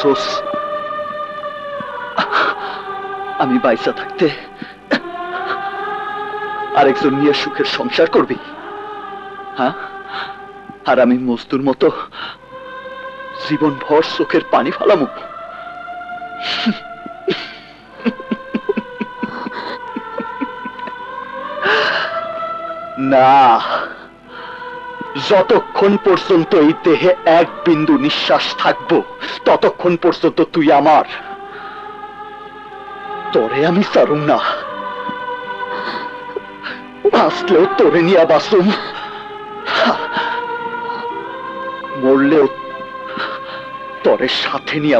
করছোস আমি বাইসা থাকতে আরেকজন নিয়ে সুখের সংসার করবি, হ্যাঁ? আর আমি মজদুর মতো জীবন ভর চোখের পানি ফালামু? না, যতক্ষণ পর্যন্ত এই দেহে এক বিন্দু নিঃশ্বাস থাকবো ততক্ষণ পর্যন্ত তুই আমার। তোরে আমি ছাড়ুম না, বাঁচলেও তোরে নিয়ে বাঁচুম, মরলেও তোরে সাথে নিয়ে